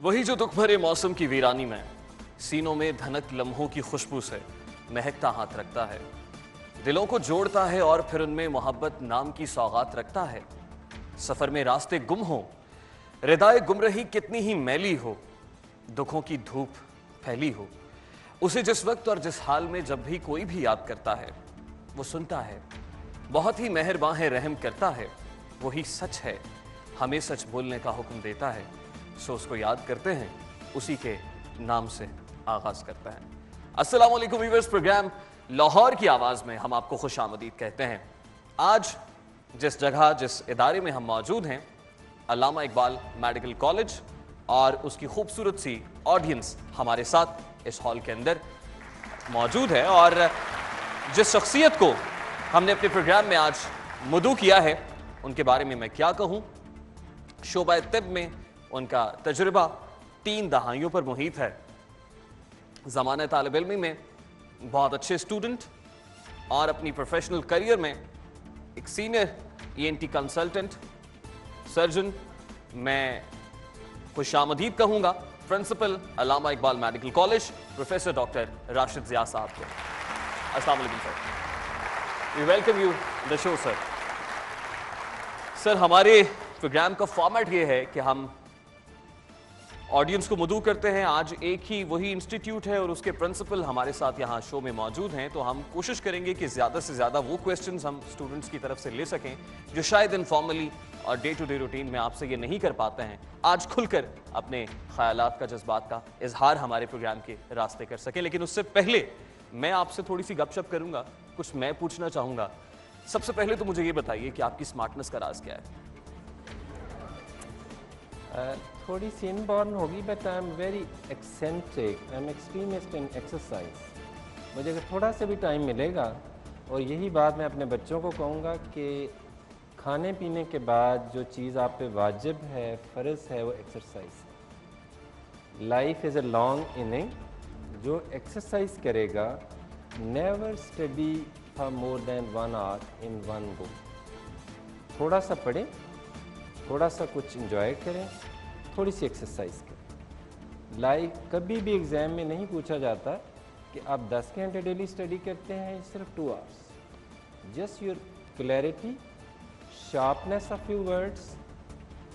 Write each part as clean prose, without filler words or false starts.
वही जो दुख भरे मौसम की वीरानी में सीनों में धनक लम्हों की खुशबू से महकता हाथ रखता है, दिलों को जोड़ता है और फिर उनमें मोहब्बत नाम की सौगात रखता है। सफर में रास्ते गुम हो, रिदाए गुमरही कितनी ही मैली हो, दुखों की धूप फैली हो, उसे जिस वक्त और जिस हाल में जब भी कोई भी याद करता है वो सुनता है, बहुत ही मेहरबान है, रहम करता है, वही सच है, हमें सच बोलने का हुक्म देता है। सो उसको याद करते हैं, उसी के नाम से आगाज करता है। अस्सलाम वालेकुम व्यूअर्स, प्रोग्राम लाहौर की आवाज में हम आपको खुशामदीद कहते हैं। आज जिस जगह जिस इदारे में हम मौजूद हैं, अल्लामा इकबाल मेडिकल कॉलेज, और उसकी खूबसूरत सी ऑडियंस हमारे साथ इस हॉल के अंदर मौजूद है। और जिस शख्सियत को हमने अपने प्रोग्राम में आज मदऊ किया है, उनके बारे में मैं क्या कहूँ। शोबा तिब में उनका तजुर्बा 3 दहाइयों पर मुहित है। ज़माने तालिब इल्मी में बहुत अच्छे स्टूडेंट और अपनी प्रोफेशनल करियर में एक सीनियर ENT कंसल्टेंट सर्जन। मैं खुशामदीद कहूँगा principal Allama Iqbal medical college professor doctor Rashid Zia साहब को। अस्सलाम वालेकुम sir, we welcome you the show sir. Sir, हमारे प्रोग्राम का फॉर्मेट ये है कि हम ऑडियंस को मदऊ करते हैं। आज एक ही वही इंस्टीट्यूट है और उसके प्रिंसिपल हमारे साथ यहाँ शो में मौजूद हैं, तो हम कोशिश करेंगे कि ज़्यादा से ज़्यादा वो क्वेश्चंस हम स्टूडेंट्स की तरफ से ले सकें जो शायद इनफॉर्मली और डे टू डे रूटीन में आपसे ये नहीं कर पाते हैं। आज खुलकर अपने ख्यालात का, जज्बात का इजहार हमारे प्रोग्राम के रास्ते कर सकें। लेकिन उससे पहले मैं आपसे थोड़ी सी गपशप करूँगा, कुछ मैं पूछना चाहूँगा। सबसे पहले तो मुझे ये बताइए कि आपकी स्मार्टनेस का राज क्या है? थोड़ी सी इनबॉर्न होगी, but I am very eccentric, I am extremist in exercise. मुझे अगर थोड़ा सा भी टाइम मिलेगा, और यही बात मैं अपने बच्चों को कहूँगा कि खाने पीने के बाद जो चीज़ आप पे वाजिब है, फ़र्ज़ है, वो exercise. Life is a long inning. जो एक्सरसाइज करेगा, never study for more than 1 hour in one go. थोड़ा सा पढ़ें, थोड़ा सा कुछ इंजॉय करें, थोड़ी सी एक्सरसाइज करें। लाइक कभी भी एग्ज़ाम में नहीं पूछा जाता कि आप 10 घंटे डेली स्टडी करते हैं, सिर्फ 2 hours. Just your clarity, sharpness of your words,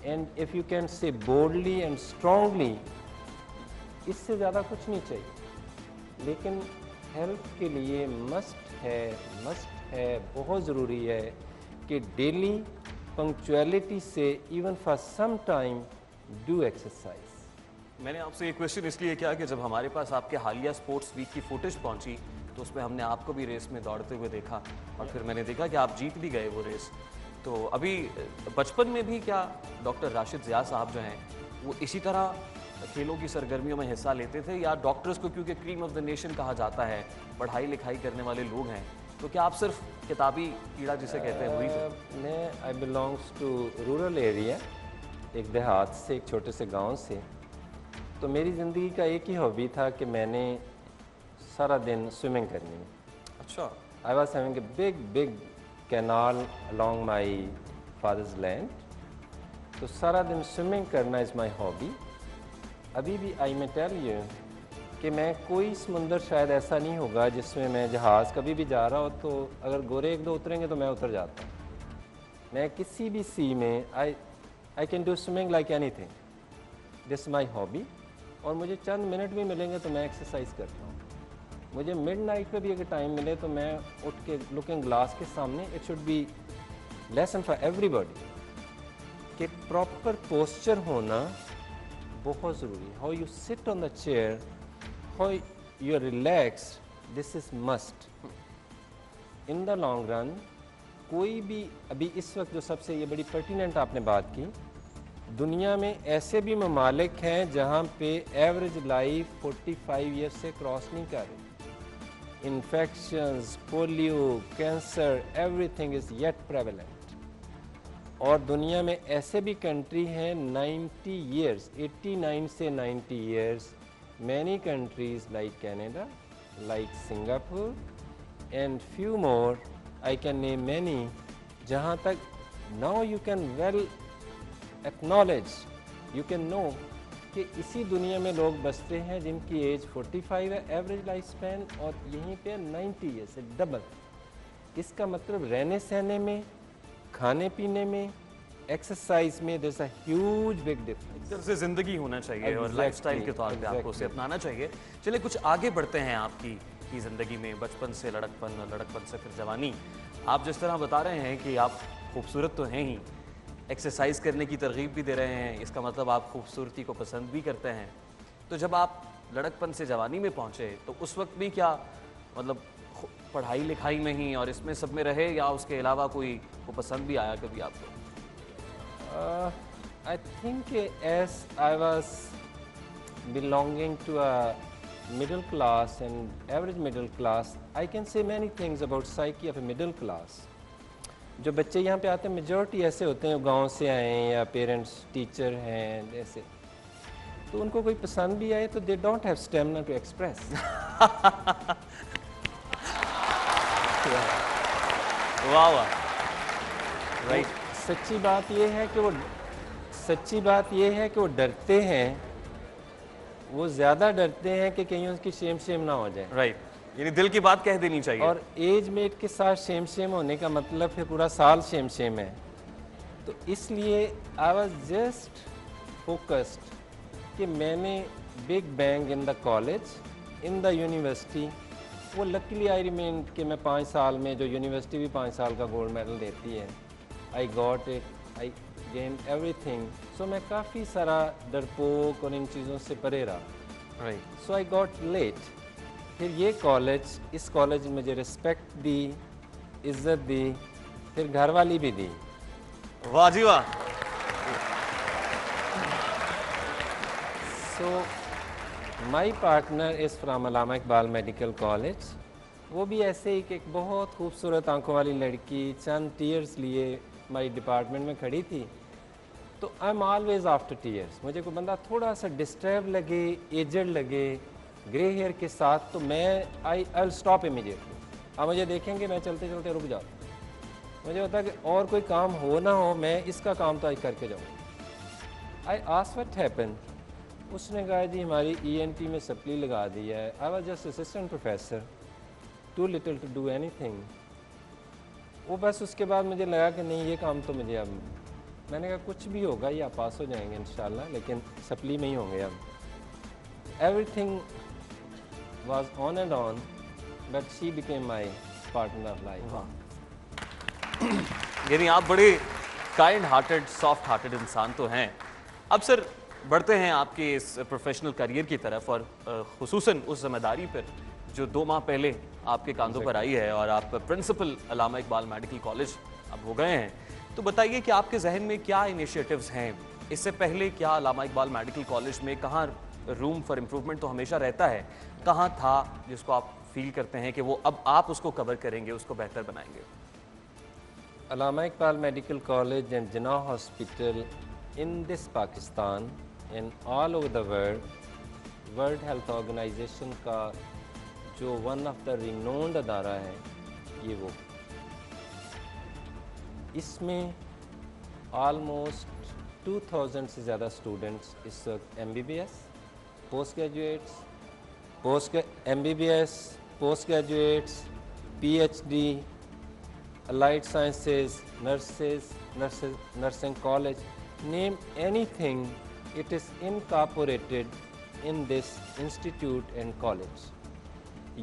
and if you can say boldly and strongly, इससे ज़्यादा कुछ नहीं चाहिए। लेकिन हेल्थ के लिए मस्ट है, बहुत ज़रूरी है कि डेली पंक्चुअलिटी से even for some time do exercise. मैंने आपसे ये क्वेश्चन इसलिए किया कि जब हमारे पास आपके हालिया स्पोर्ट्स वीक की फुटेज पहुंची तो उसमें हमने आपको भी रेस में दौड़ते हुए देखा, और फिर मैंने देखा कि आप जीत भी गए वो रेस। तो अभी बचपन में भी क्या डॉक्टर राशिद ज़िया साहब जो हैं वो इसी तरह खेलों की सरगर्मियों में हिस्सा लेते थे, या डॉक्टर्स को क्योंकि क्रीम ऑफ द नेशन कहा जाता है, पढ़ाई लिखाई करने वाले लोग हैं, तो क्या आप सिर्फ किताबी कीड़ा जिसे कहते हैं वही थे? मैं आई बिलोंग्स टू रूरल एरिया, एक देहात से, एक छोटे से गांव से। तो मेरी ज़िंदगी का एक ही हॉबी था कि मैंने सारा दिन स्विमिंग करनी है। अच्छा। I was having a big canal along my father's land. तो सारा दिन स्विमिंग करना इज़ माई हॉबी। अभी भी आई मे टेल यू कि मैं कोई समुंदर शायद ऐसा नहीं होगा जिसमें मैं जहाज़ कभी भी जा रहा हो तो अगर गोरे 1-2 उतरेंगे तो मैं उतर जाता हूँ। मैं किसी भी सी में I can do swimming like anything. This my hobby. और मुझे चंद मिनट भी मिलेंगे तो मैं एक्सरसाइज करता हूँ। मुझे मिडनाइट पे भी अगर टाइम मिले तो मैं उठ के लुकिंग ग्लास के सामने, it should be lesson for everybody कि प्रॉपर पोस्चर होना बहुत ज़रूरी है। How you sit on the chair, how you are relaxed, this is must in the long run। कोई भी अभी इस वक्त जो सबसे ये बड़ी पर्टिनेंट आपने बात की, दुनिया में ऐसे भी ममालिक हैं जहाँ पे एवरेज लाइफ 45 ईयर से क्रॉस नहीं कर रही। Infections, polio, cancer, everything is yet prevalent. और दुनिया में ऐसे भी कंट्री हैं 90 ईयर्स, 89 से 90 years. Many countries like Canada, like Singapore, and few more, I can name many, जहाँ तक now you can well acknowledge, you can know कि इसी दुनिया में लोग बसते हैं जिनकी एज 45 है एवरेज लाइफ स्पैन, और यहीं पे 90 ईयर्स है, डबल। इसका मतलब रहने सहने में, खाने पीने में, एक्सरसाइज में there is a huge big difference. तरह से जिंदगी होना चाहिए और लाइफस्टाइल के तौर पे आपको उसे अपनाना चाहिए। चलिए कुछ आगे बढ़ते हैं आपकी की ज़िंदगी में, बचपन से लड़कपन और लड़कपन से फिर जवानी। आप जिस तरह बता रहे हैं कि आप खूबसूरत तो हैं ही, एक्सरसाइज करने की तरगीब भी दे रहे हैं, इसका मतलब आप खूबसूरती को पसंद भी करते हैं। तो जब आप लड़कपन से जवानी में पहुँचे तो उस वक्त भी क्या मतलब पढ़ाई लिखाई में ही और इसमें सब में रहे, या उसके अलावा कोई वो पसंद भी आया कभी आपको? I think as I was belonging to a middle class and average middle class, I can say many things about psyche of a middle class. जो बच्चे यहाँ पे आते हैं मेजॉरिटी ऐसे होते हैं गांव से आए हैं या पेरेंट्स टीचर हैं ऐसे, तो उनको कोई पसंद भी आए तो they don't have stamina to express. वाह वाह, राइट। सच्ची बात यह है कि वो डरते हैं, वो ज़्यादा डरते हैं कि कहीं उसकी शेम ना हो जाए। राइट, यानी दिल की बात कह देनी चाहिए। और एज मेट के साथ शेम होने का मतलब फिर पूरा साल शेम है। तो इसलिए आई वॉज जस्ट फोकस्ड कि मैंने big bang in the college, in the university. वो लकीली आई रिमेन कि मैं 5 साल में, जो यूनिवर्सिटी भी 5 साल का गोल्ड मेडल देती है, I got it, I gain everything. So मैं काफ़ी सारा डरपोक और इन चीज़ों से परे रहा। Right. So I got late. फिर ये कॉलेज, इस कॉलेज ने मुझे रिस्पेक्ट दी, इज्जत दी, फिर घर वाली भी दी। वाह जी वाह। So my partner is from Allama Iqbal medical college. वो भी ऐसे ही कि एक बहुत खूबसूरत आंखों वाली लड़की चंद टीयर्स लिए हमारी डिपार्टमेंट में खड़ी थी। तो I am always after tears. मुझे कोई बंदा थोड़ा सा डिस्टर्ब लगे, एजड लगे, ग्रे हेयर के साथ, तो मैं आई विल स्टॉप इमीडिएटली। आप मुझे देखेंगे मैं चलते चलते रुक जाऊँ। मुझे होता है कि और कोई काम हो ना हो, मैं इसका काम तो आज करके जाऊँ। I asked what happened. उसने कहा जी हमारी ENT में सप्ली लगा दी है। I was just assistant professor, too little to do anything. वो बस उसके बाद मुझे लगा कि नहीं ये काम तो मुझे अब, मैंने कहा कुछ भी होगा ये आप पास हो जाएंगे इंशाल्लाह, लेकिन सप्ली में ही होंगे अब। Everything was on and on, but she became my partner of life. यानी आप बड़े काइंड हार्टेड, सॉफ्ट हार्टेड इंसान तो हैं। अब सर बढ़ते हैं आपके इस प्रोफेशनल करियर की तरफ, और खुसूसन उस जिम्मेदारी पर जो 2 माह पहले आपके कांधों पर आई है, और आप principal Allama Iqbal medical college अब हो गए हैं। तो बताइए कि आपके जहन में क्या इनिशिएटिव्स हैं? इससे पहले क्या अल्लामा इकबाल मेडिकल कॉलेज में कहाँ रूम फॉर इम्प्रूवमेंट तो हमेशा रहता है, कहाँ था जिसको आप फील करते हैं कि वो अब आप उसको कवर करेंगे, उसको बेहतर बनाएंगे? Allama Iqbal medical college and Jinnah hospital in this Pakistan and all over the world health organisation का जो वन ऑफ द रिनोन्ड अदारा है, ये वो। इसमें ऑलमोस्ट 2000 से ज़्यादा स्टूडेंट्स इस वक्त MBBS, post graduates, PhD, allied sciences, nursing college, name anything, it is incorporated in this institute and college.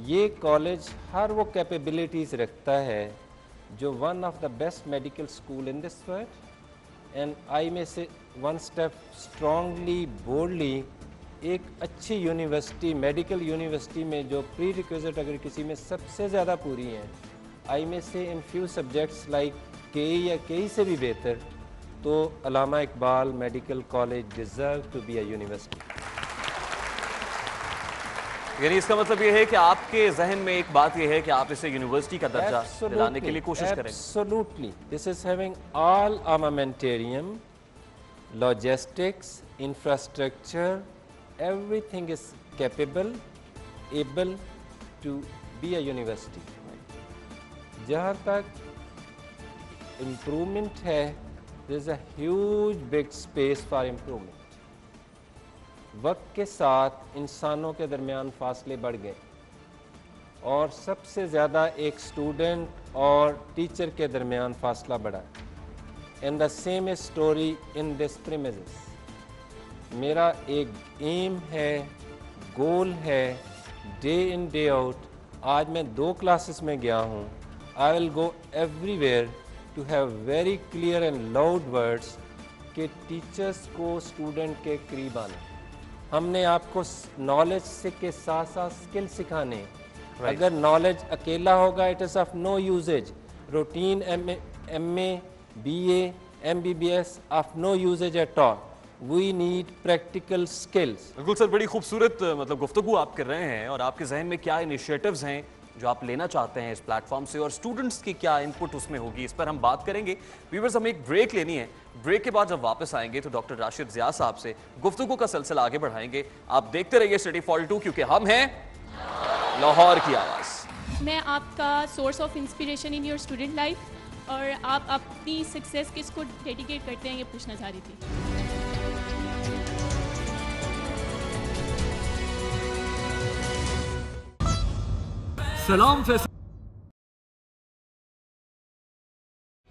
ये कॉलेज हर वो कैपेबिलिटीज़ रखता है जो one of the best medical school in this world, and I में से one step strongly, boldly, एक अच्छी university, medical university में जो प्री रिक्विजिट अगर किसी में सबसे ज़्यादा पूरी हैं, आई में से in few subjects like KE या KE से भी बेहतर, तो Allama Iqbal medical college deserve to be a university. यानी इसका मतलब ये है कि आपके जहन में एक बात ये है कि आप इसे यूनिवर्सिटी का दर्जा दिलाने के लिए कोशिश करें। Absolutely. This is having all armamentarium, logistics, infrastructure, everything is capable, able to be a university. जहाँ तक improvement है, there is a huge big space for improvement. वक्त के साथ इंसानों के दरमियान फासले बढ़ गए और सबसे ज़्यादा एक स्टूडेंट और टीचर के दरमियान फासला बढ़ा। And the same story in this premises. मेरा एक एम है, गोल है, डे इन डे आउट। आज मैं 2 क्लासेस में गया हूँ। I will go everywhere to have very clear and loud words कि टीचर्स को स्टूडेंट के करीब आना। हमने आपको नॉलेज से के साथ साथ स्किल सिखाने। अगर नॉलेज अकेला होगा it is of no usage. Routine MA BA MBBS of no usage at all. We need practical skills. बिल्कुल सर, बड़ी खूबसूरत मतलब गुफ्तगू आप कर रहे हैं और आपके जहन में क्या इनिशिएटिव्स हैं जो आप लेना चाहते हैं इस प्लेटफॉर्म से और स्टूडेंट्स की क्या इनपुट उसमें होगी, इस पर हम बात करेंगे। व्यूअर्स, हमें एक ब्रेक लेनी है। ब्रेक के बाद जब वापस आएंगे तो डॉक्टर राशिद ज़िया साहब से गुफ्तगू का सिलसिला आगे बढ़ाएंगे। आप देखते रहिए सिटी 42 क्योंकि हम हैं लाहौर की आवाज़। मैं आपका source of inspiration in your student life और आप अपनी सक्सेस किसको डेडिकेट करते हैं ये पूछना चाह रही थी। सलाम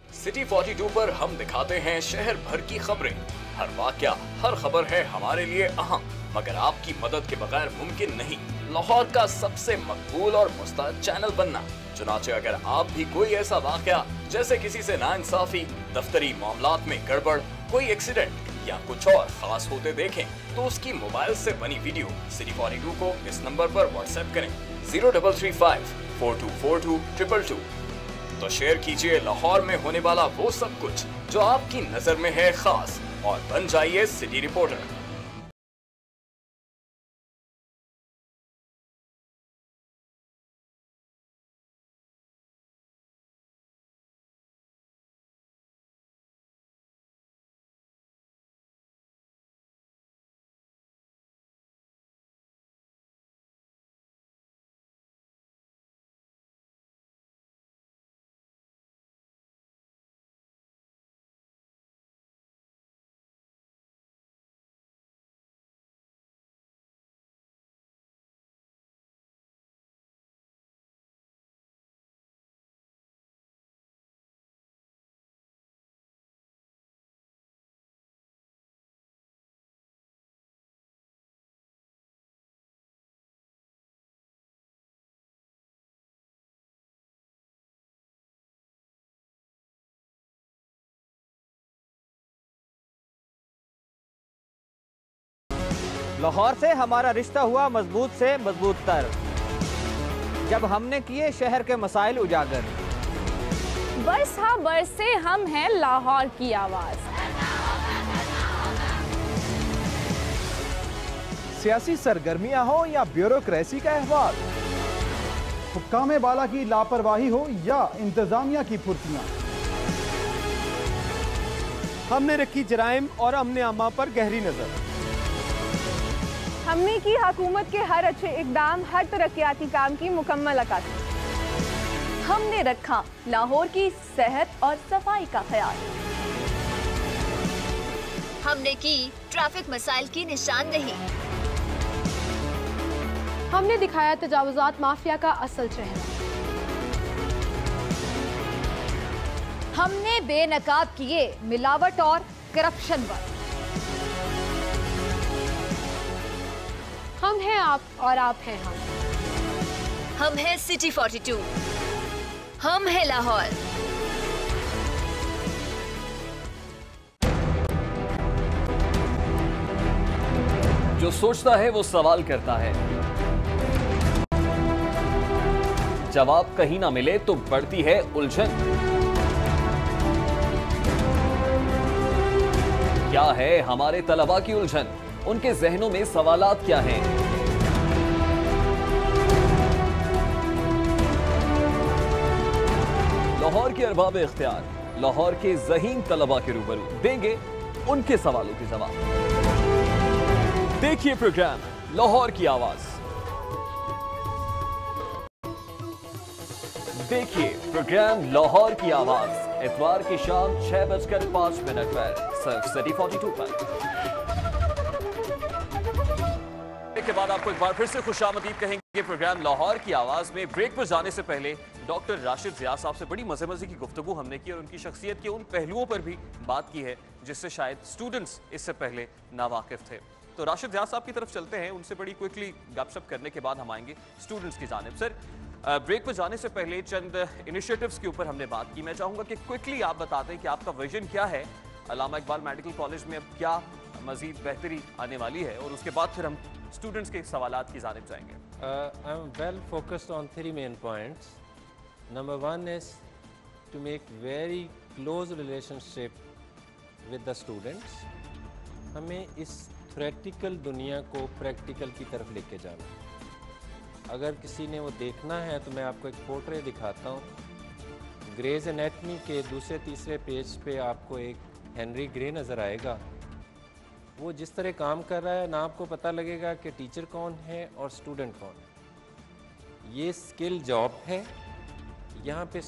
सिटी 42 पर हम दिखाते हैं शहर भर की खबरें। हर वाकया, हर खबर है हमारे लिए अहम, मगर आपकी मदद के बगैर मुमकिन नहीं लाहौर का सबसे मकबूल और मुस्तैद चैनल बनना। चुनाचे अगर आप भी कोई ऐसा वाकया जैसे किसी से नाइंसाफी, दफ्तरी मामलात में गड़बड़, कोई एक्सीडेंट या कुछ और खास होते देखें तो उसकी मोबाइल से बनी वीडियो सिटी 42 को इस नंबर पर व्हाट्सएप करें 0335 4242 222। तो शेयर कीजिए लाहौर में होने वाला वो सब कुछ जो आपकी नजर में है खास और बन जाइए सिटी रिपोर्टर। लाहौर से हमारा रिश्ता हुआ मजबूत से मजबूत तर जब हमने किए शहर के मसाइल उजागर। बरसा बरसे हम हैं लाहौर की आवाज। सियासी सरगर्मियां हो या ब्यूरोक्रेसी का अहवाल, हुक्काम बाला की लापरवाही हो या इंतजामिया की फुर्तियां, हमने रखी जराइम और अमने अम्मा पर गहरी नजर। हमने की हुकूमत के हर अच्छे इकदाम, हर तरक्याती काम की मुकम्मल अक्कासी। हमने रखा लाहौर की सेहत और सफाई का ख्याल। हमने की ट्रैफिक मसाइल की निशानदेही। हमने दिखाया तजावुजात माफिया का असल चेहरा। हमने बेनकाब किए मिलावट और करप्शन पर। हम हैं आप और आप हैं हम। हम हैं सिटी 42। हम हैं लाहौर। जो सोचता है वो सवाल करता है, जवाब कहीं ना मिले तो बढ़ती है उलझन। क्या है हमारे तलबा की उलझन? उनके जहनों में सवालात क्या हैं? लाहौर के अरबाब इख्तियार लाहौर के ज़हीन तलबा के रूबरू देंगे उनके सवालों के जवाब। देखिए प्रोग्राम लाहौर की आवाज। देखिए प्रोग्राम लाहौर की आवाज इतवार की शाम 6:05 पर सिर्फ सिटी 42 पर। के बाद आपको एक बार फिर से खुशामदीद कहेंगे प्रोग्राम लाहौर की आवाज में। ब्रेक पर जाने से पहले डॉक्टर राशिद ज़िया साहब से बड़ी मजे की गुफ्तगू हमने की और उनकी शख्सियत के उन पहलुओं पर भी बात की है जिससे शायद स्टूडेंट्स इससे पहले नावाकिफ थे। तो राशिद ज़िया साहब की तरफ चलते हैं, उनसे बड़ी क्विकली गपशप करने के बाद हम आएंगे स्टूडेंट्स की जानिब। सर, ब्रेक पर जाने से पहले चंद इनिशिएटिव्स के ऊपर हमने बात की। मैं चाहूँगा कि क्विकली आप बता दें कि आपका विजन क्या है, अल्लामा इकबाल मेडिकल कॉलेज में अब क्या मजीद बेहतरी आने वाली है, और उसके बाद फिर हम स्टूडेंट्स के सवालात की जानिब जाएंगे। I am well focused on 3 main points. Number 1 is to make very close relationship with the students. हमें इस थ्योरेटिकल दुनिया को प्रैक्टिकल की तरफ लेके जाना। अगर किसी ने वो देखना है तो मैं आपको एक पोर्ट्रेट दिखाता हूँ। ग्रेज एनाटमी के दूसरे तीसरे पेज पे आपको एक हेनरी ग्रे नज़र आएगा। वो जिस तरह काम कर रहा है ना, आपको पता लगेगा कि टीचर कौन है और स्टूडेंट कौन है। ये स्किल जॉब है। यहाँ पे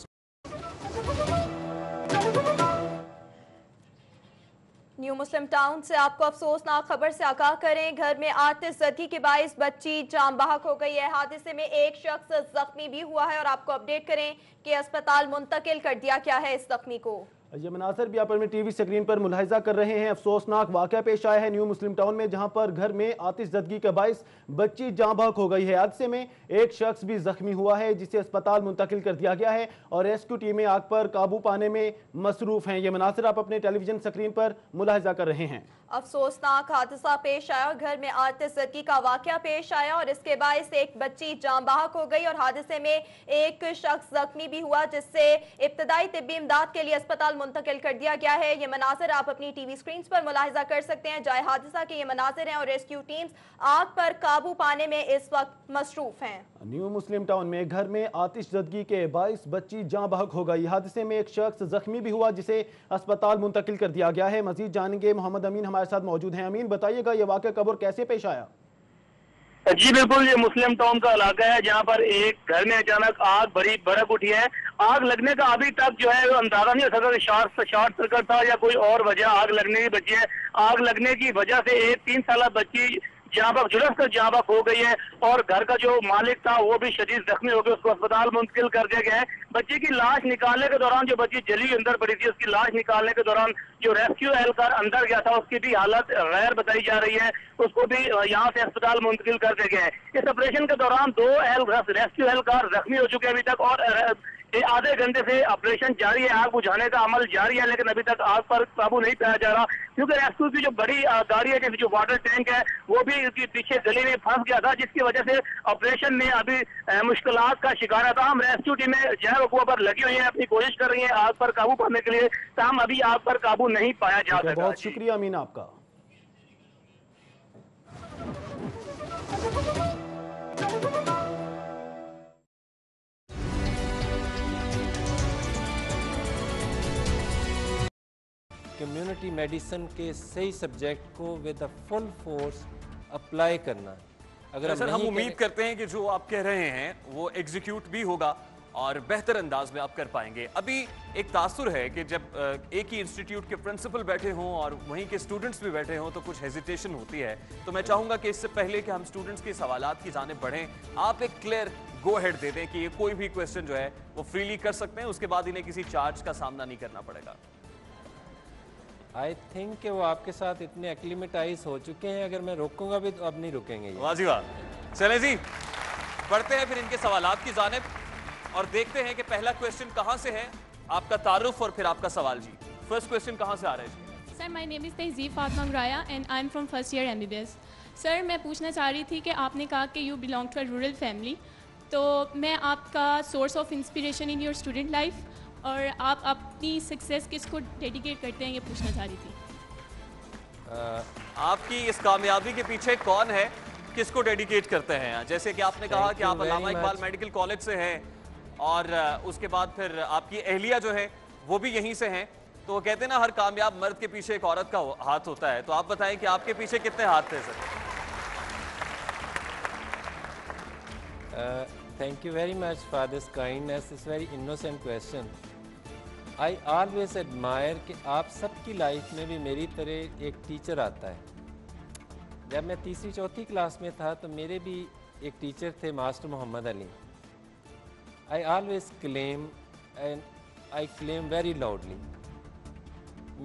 न्यू मुस्लिम टाउन से आपको अफसोसनाक खबर से आगाह करें। घर में आतिशज़दगी के बाइस बच्ची जान बहक हो गई है। हादसे में एक शख्स जख्मी भी हुआ है और आपको अपडेट करें कि अस्पताल मुंतकिल कर दिया गया है इस जख्मी को। ये मनासर भी आप टीवी स्क्रीन पर मुलाहिजा कर रहे हैं। अफसोसनाक वाक़या पेश आया है न्यू मुस्लिम टाउन में, जहां पर घर में आतिशज़दगी का बाइस बच्ची जाँ बहक हो गई है। हादसे में एक शख्स भी जख्मी हुआ है जिसे अस्पताल मुंतकिल कर दिया गया है और रेस्क्यू टीमें आग पर काबू पाने में मसरूफ हैं। ये मनासर आप अपने टेलीविजन स्क्रीन पर मुलाहिजा कर रहे हैं। अफसोसनाक हादसा पेश आया, घर में आतिशज़दगी का वाक़या पेश आया और इसके बाइस एक बच्ची जाँ बहक हो गई और हादसे में एक शख्स जख्मी भी हुआ जिससे इब्तदाई तिब्बी इमदाद के लिए अस्पताल मुंतकिल कर दिया गया है। ये मनासिर आप अपनी टीवी स्क्रीन पर मुलाहिजा कर सकते हैं। जाए हादसा के ये मनासिर हैं और रेस्क्यू टीम्स आग पर काबू पाने में इस वक्त मसरूफ हैं। न्यू मुस्लिम टाउन में घर में आतिशज़दगी के बाइस बच्ची जाँ बहक हो गई। हादसे में एक शख्स जख्मी भी हुआ जिसे अस्पताल मुंतकिल कर दिया गया है। मजीद जानेंगे, मोहम्मद अमीन हमारे साथ मौजूद हैं। अमीन, बताइएगा ये वाक़या कब और कैसे पेश आया? जी बिल्कुल, ये मुस्लिम टाउन का इलाका है जहाँ पर एक घर में अचानक आग बड़ी भड़क उठी है। आग लगने का अभी तक जो है अंदाजा नहीं हो सका कि शॉर्ट सर्किट था या कोई और वजह आग लगने की बची है। आग लगने की वजह से एक 3 साल बच्ची जहाँ पर झुलस कर जहाँ पर हो गई है और घर का जो मालिक था वो भी शदीद जख्मी हो गया, उसको अस्पताल मुंतकिल कर दिया गया है। बच्ची की लाश निकालने के दौरान, जो बच्ची जली हुई अंदर पड़ी थी, उसकी लाश निकालने के दौरान जो रेस्क्यू एहलकार अंदर गया था उसकी भी हालत गैर बताई जा रही है, उसको भी यहाँ से अस्पताल मुंतकिल कर दिया गया है। इस ऑपरेशन के दौरान 2 रेस्क्यू एहलकार जख्मी हो चुके हैं अभी तक और आधे घंटे से ऑपरेशन जारी है। आग बुझाने का अमल जारी है लेकिन अभी तक आग पर काबू नहीं पाया जा रहा, क्योंकि रेस्क्यू की जो बड़ी गाड़ी है, जैसे जो वाटर टैंक है, वो भी पीछे गली में फंस गया था, जिसकी वजह से ऑपरेशन में अभी मुश्किलात का शिकार है। हम रेस्क्यू टीमें जहर वकूआ पर लगी हुई है, अपनी कोशिश कर रही है आग पर काबू पाने के लिए, ताहम अभी आग पर काबू नहीं पाया जा सका। बहुत शुक्रिया अमीन आपका। कम्युनिटी मेडिसिन के सही सब्जेक्ट को विद फुल फोर्स अप्लाई करना। अगर सर, हम उम्मीद करते हैं कि जो आप कह रहे हैं वो एग्जीक्यूट भी होगा और बेहतर अंदाज में आप कर पाएंगे। अभी एक तासुर है कि जब एक ही इंस्टीट्यूट के प्रिंसिपल बैठे हों और वहीं के स्टूडेंट्स भी बैठे हों तो कुछ हेजिटेशन होती है। तो मैं चाहूंगा कि इससे पहले कि हम स्टूडेंट्स के सवालात की जानिब बढ़ें, आप एक क्लियर गो हेड दे दें कि ये कोई भी क्वेश्चन जो है वो फ्रीली कर सकते हैं, उसके बाद इन्हें किसी चार्ज का सामना नहीं करना पड़ेगा। आई थिंक कि वो आपके साथ इतने एक्लिमेटाइज हो चुके हैं, अगर मैं रोकूंगा भी तो अब नहीं रुकेंगे। वाह जी वाह। चले जी, बढ़ते हैं फिर इनके सवालात की जानिब और देखते हैं कि पहला क्वेश्चन कहाँ से है, आपका तारुफ और फिर आपका सवाल। जी, फर्स्ट क्वेश्चन कहाँ से आ रहा है जी? Sir, my name is Tahzeeb Fatima Muraya and I am from first year MBBS। Sir, मैं पूछना चाह रही थी कि आपने कहा कि you belong to a rural family, तो मैं आपका source of inspiration in your student life और आप अपनी सक्सेस किसको डेडिकेट करते हैं, ये पूछना चाह रही थी। आपकी इस कामयाबी के पीछे कौन है, किसको डेडिकेट करते हैं? जैसे कि आपने कहा कि आप अल्लामा इकबाल मेडिकल कॉलेज से हैं और उसके बाद फिर आपकी अहलिया जो है वो भी यहीं से हैं, तो वो कहते हैं ना हर कामयाब मर्द के पीछे एक औरत का हाथ होता है, तो आप बताएं कि आपके पीछे कितने हाथ थे sir? Thank you very much for this kindness. It's very innocent question. I always admire कि आप सबकी लाइफ में भी मेरी तरह एक टीचर आता है। जब मैं तीसरी चौथी क्लास में था तो मेरे भी एक टीचर थे master Mohammad Ali. I always claim and I claim very loudly,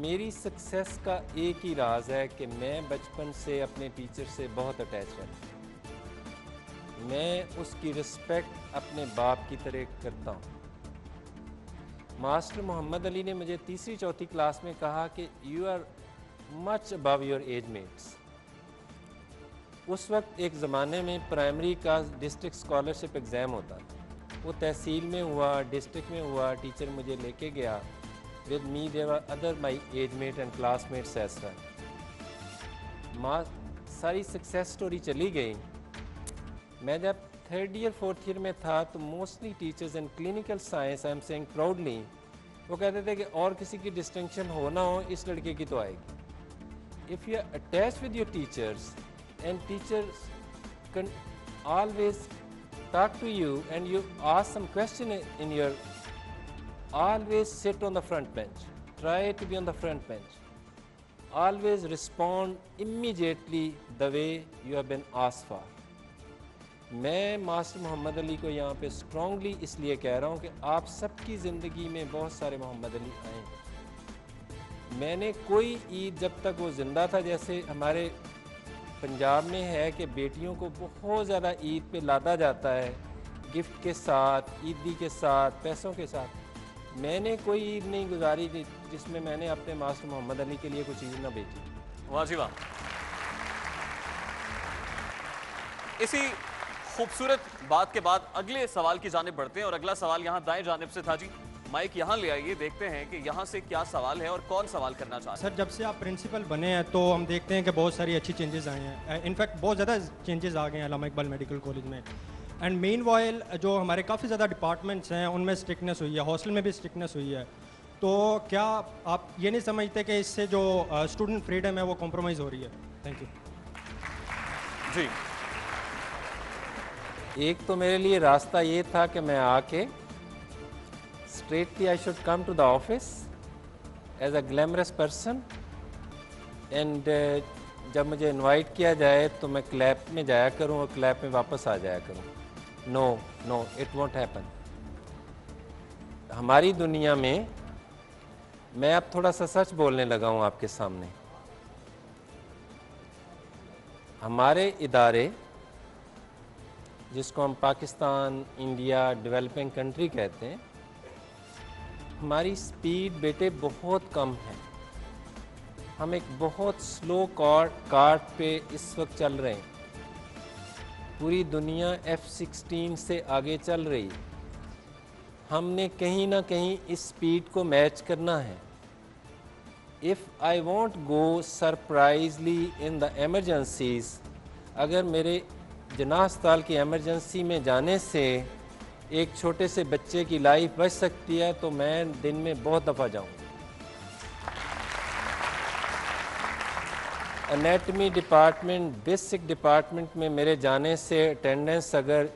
मेरी सक्सेस का एक ही राज है कि मैं बचपन से अपने टीचर से बहुत अटैच रहता। मैं उसकी रिस्पेक्ट अपने बाप की तरह करता हूँ। मास्टर मोहम्मद अली ने मुझे तीसरी चौथी क्लास में कहा कि you are much above your age mates. उस वक्त एक ज़माने में प्राइमरी का डिस्ट्रिक्ट स्कॉलरशिप एग्ज़ाम होता था, वो तहसील में हुआ, डिस्ट्रिक्ट में हुआ। टीचर मुझे लेके गया, with me their other my age mate and classmates as well. सारी सक्सेस स्टोरी चली गई। मैं जब थर्ड ईयर फोर्थ ईयर में था तो mostly teachers in clinical science, I am saying proudly, वो कहते थे कि और किसी की डिस्टिंक्शन हो ना हो, इस लड़के की तो आएगी। If you are attach with your teachers and teachers can always talk to you and you ask some question in your, always sit on the front bench, try to be on the front bench, always respond immediately the way you have been asked for। मैं master Mohammad Ali को यहाँ पे strongly इसलिए कह रहा हूँ कि आप सबकी ज़िंदगी में बहुत सारे मोहम्मद अली आए। मैंने कोई ईद जब तक वो ज़िंदा था, जैसे हमारे पंजाब में है कि बेटियों को बहुत ज़्यादा ईद पे लादा जाता है, गिफ्ट के साथ, ईदी के साथ, पैसों के साथ। मैंने कोई ईद नहीं गुजारी थी जिसमें मैंने अपने मास्टर मोहम्मद अली के लिए कोई चीज़ ना बेची। वाह जी वाह। इसी खूबसूरत बात के बाद अगले सवाल की जानिब बढ़ते हैं और अगला सवाल यहाँ दाएं जानिब से था। जी माइक यहाँ ले आइए, देखते हैं कि यहाँ से क्या सवाल है और कौन सवाल करना चाहता है। सर, जब से आप प्रिंसिपल बने हैं तो हम देखते हैं कि बहुत सारी अच्छी चेंजेस आए हैं। इनफैक्ट बहुत ज़्यादा चेंजेस आ गए हैं अल्लामा इकबाल मेडिकल कॉलेज में। एंड मेन वाइल जो हमारे काफ़ी ज़्यादा डिपार्टमेंट्स हैं उनमें स्ट्रिक्टनेस हुई है, हॉस्टल में भी स्ट्रिक्टनेस हुई है। तो क्या आप ये नहीं समझते कि इससे जो स्टूडेंट फ्रीडम है वो कॉम्प्रोमाइज़ हो रही है? थैंक यू जी। एक तो मेरे लिए रास्ता ये था कि मैं आके straightly I should come to the office as a glamorous person and जब मुझे इनवाइट किया जाए तो मैं क्लैप में जाया करूं और क्लैप में वापस आ जाया करूं। No it won't happen. हमारी दुनिया में मैं अब थोड़ा सा सच बोलने लगा हूं आपके सामने। हमारे इदारे जिसको हम पाकिस्तान, इंडिया, डेवलपिंग कंट्री कहते हैं, हमारी स्पीड बेटे बहुत कम है। हम एक बहुत स्लो कार्ट पे इस वक्त चल रहे हैं। पूरी दुनिया F-16 से आगे चल रही। हमने कहीं ना कहीं इस स्पीड को मैच करना है। If I want go सरप्राइजली in the emergencies, अगर मेरे जना अस्पताल की एमरजेंसी में जाने से एक छोटे से बच्चे की लाइफ बच सकती है तो मैं दिन में बहुत दफ़ा जाऊंगा। एनाटमी डिपार्टमेंट, बेसिक डिपार्टमेंट में मेरे जाने से अटेंडेंस अगर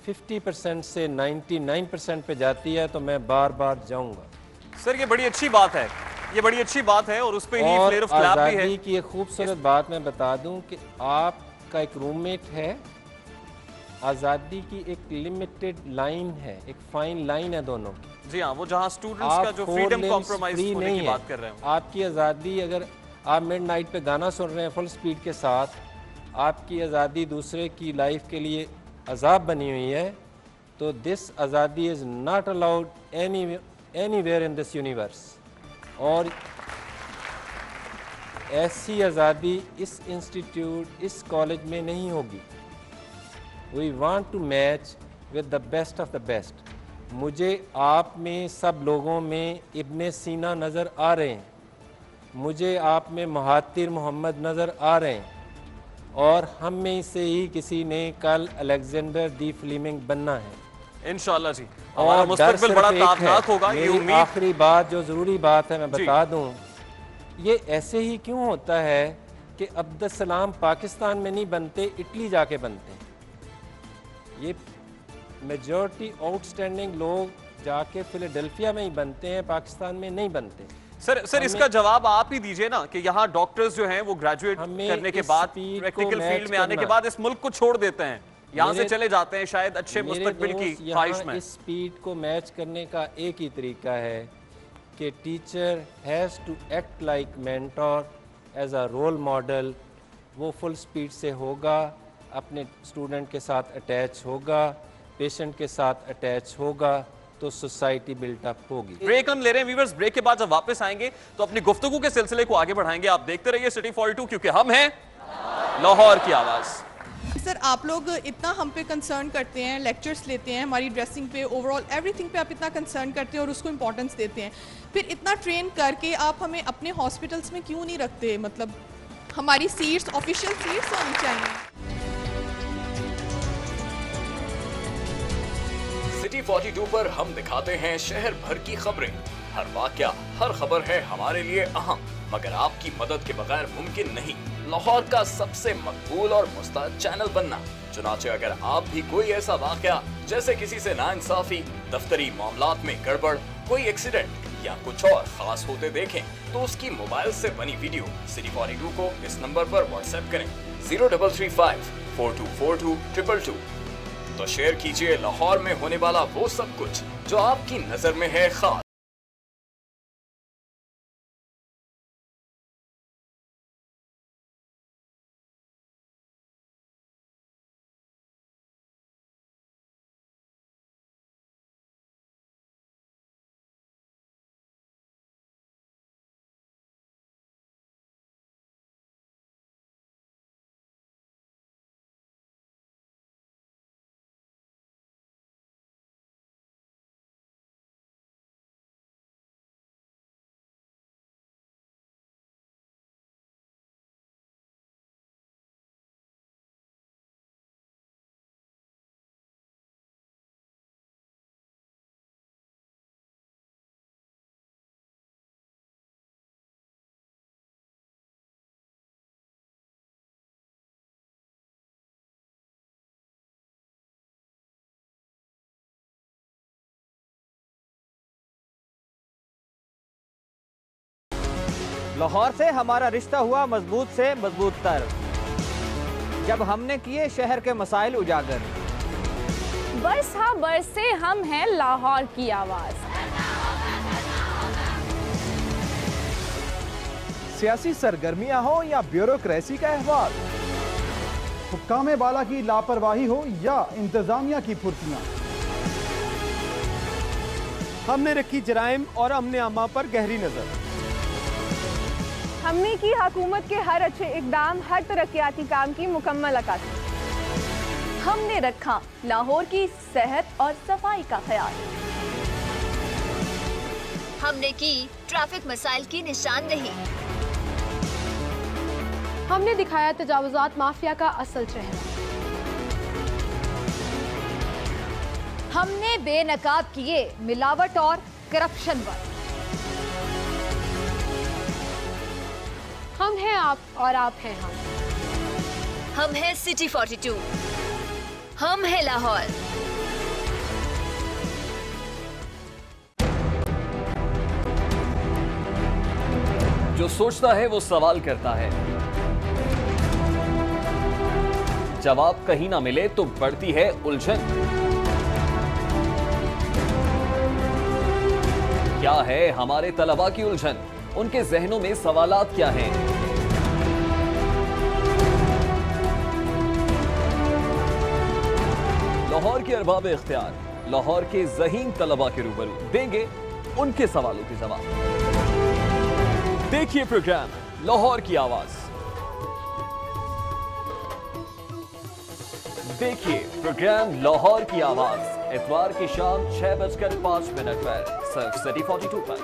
50% से 99% पे जाती है तो मैं बार बार जाऊंगा। सर ये बड़ी अच्छी बात है, ये बड़ी अच्छी बात है और उस पे ही फ्लेयर ऑफ क्लैप भी है। आज़ादी की एक खूबसूरत बात मैं बता दूं कि आपका एक रूममेट है, आज़ादी की एक लिमिटेड लाइन है, एक फाइन लाइन है दोनों की। जी हाँ, वो जहाँ स्टूडेंट्स का जो फ्रीडम कॉम्प्रोमाइज होने की बात कर रहे हैं। आपकी आज़ादी, अगर आप मिडनाइट पे गाना सुन रहे हैं फुल स्पीड के साथ, आपकी आज़ादी दूसरे की लाइफ के लिए अजाब बनी हुई है, तो दिस आज़ादी is not allowed anywhere in this universe. और ऐसी आज़ादी इस इंस्टीट्यूट, इस कॉलेज में नहीं होगी। We want to match with the best of the best. मुझे आप में सब लोगों में इब्ने सीना नज़र आ रहे हैं, मुझे आप में महातिर मोहम्मद नज़र आ रहे हैं, और हम में से ही किसी ने कल अलेक्जेंडर दी फ्लीमिंग बनना है इंशाल्लाह जी। और मुस्तकबिल बड़ा ताबनाक होगा ये उम्मीद। आखिरी बात जो ज़रूरी बात है मैं बता दूं, ये ऐसे ही क्यों होता है कि अब्दुल सलाम पाकिस्तान में नहीं बनते, इटली जाके बनते हैं। ये मेजॉरिटी आउटस्टैंडिंग लोग जाके फिलाडेल्फिया में ही बनते हैं, पाकिस्तान में नहीं बनते। सर इसका जवाब आप ही दीजिए ना कि यहाँ डॉक्टर्स जो हैं वो ग्रेजुएट करने के बाद प्रैक्टिकल फील्ड में आने के बाद इस मुल्क को छोड़ देते हैं, यहाँ से चले जाते हैं शायद अच्छे मुस्तकबिल की ख्वाहिश में। इस स्पीड को मैच करने का एक ही तरीका है कि teacher has to act like mentor as a role model. वो फुल स्पीड से होगा, अपने स्टूडेंट के साथ अटैच होगा, पेशेंट के साथ अटैच होगा, तो सोसाइटी बिल्टअप होगी। ब्रेक हम ले रहे हैं व्यूअर्स, ब्रेक के बाद जब वापस आएंगे तो अपनी गुफ्तगू के सिलसिले को आगे बढ़ाएंगे। आप देखते रहिए सिटी 42 क्योंकि हम हैं लाहौर की आवाज़। सर आप लोग इतना हम पे कंसर्न करते हैं, लेक्चर्स लेते हैं, हमारी ड्रेसिंग पे, ओवरऑल एवरीथिंग पे आप इतना कंसर्न करते हैं और उसको इंपॉर्टेंस देते हैं, फिर इतना ट्रेन करके आप हमें अपने हॉस्पिटल्स में क्यों नहीं रखते? मतलब हमारी सीट्स ऑफिशियल सीट्स होनी चाहिए। सिटी 42 पर हम दिखाते हैं शहर भर की खबरें। हर वाकया, हर खबर है हमारे लिए अहम, मगर आपकी मदद के बगैर मुमकिन नहीं लाहौर का सबसे मकबूल और मुस्तैद चैनल बनना। चुनाचे अगर आप भी कोई ऐसा वाकया जैसे किसी से नाइंसाफी, दफ्तरी मामलात में गड़बड़, कोई एक्सीडेंट या कुछ और खास होते देखें तो उसकी मोबाइल से बनी वीडियो सिटी 42 को इस नंबर पर व्हाट्सएप करें 0335 4242 222। तो शेयर कीजिए लाहौर में होने वाला वो सब कुछ जो आपकी नजर में है खास। लाहौर से हमारा रिश्ता हुआ मजबूत से मजबूत तर, जब हमने किए शहर के मसाइल उजागर। बस हाँ बरसे हम हैं लाहौर की आवाज़। सियासी सरगर्मियां हो या ब्यूरोक्रेसी का अहवाल, हुक्काम बाला की लापरवाही हो या इंतजामिया की फुर्तियां, हमने रखी जराइम और अमन आमा पर गहरी नजर। हमने की हुकूमत के हर अच्छे इकदाम, हर तरक्याती काम की मुकम्मल अक्कासी। हमने रखा लाहौर की सेहत और सफाई का ख्याल। हमने की ट्रैफिक मसाइल की निशानदेही। हमने दिखाया तजावुजात माफिया का असल चेहरा। हमने बेनकाब किए मिलावट और करप्शन पर। हम हैं आप और आप हैं हम। हम हैं सिटी 42, हम हैं लाहौर। जो सोचता है वो सवाल करता है, जवाब कहीं ना मिले तो बढ़ती है उलझन। क्या है हमारे तलबा की उलझन? उनके जहनों में सवालात क्या हैं? लाहौर के अरबाब इख्तियार, लाहौर के ज़हीन तलबा के रूबरू देंगे उनके सवालों के जवाब। देखिए प्रोग्राम लाहौर की आवाज। देखिए प्रोग्राम लाहौर की आवाज इतवार की शाम 6:05 पर सिर्फ सिटी 42 पर।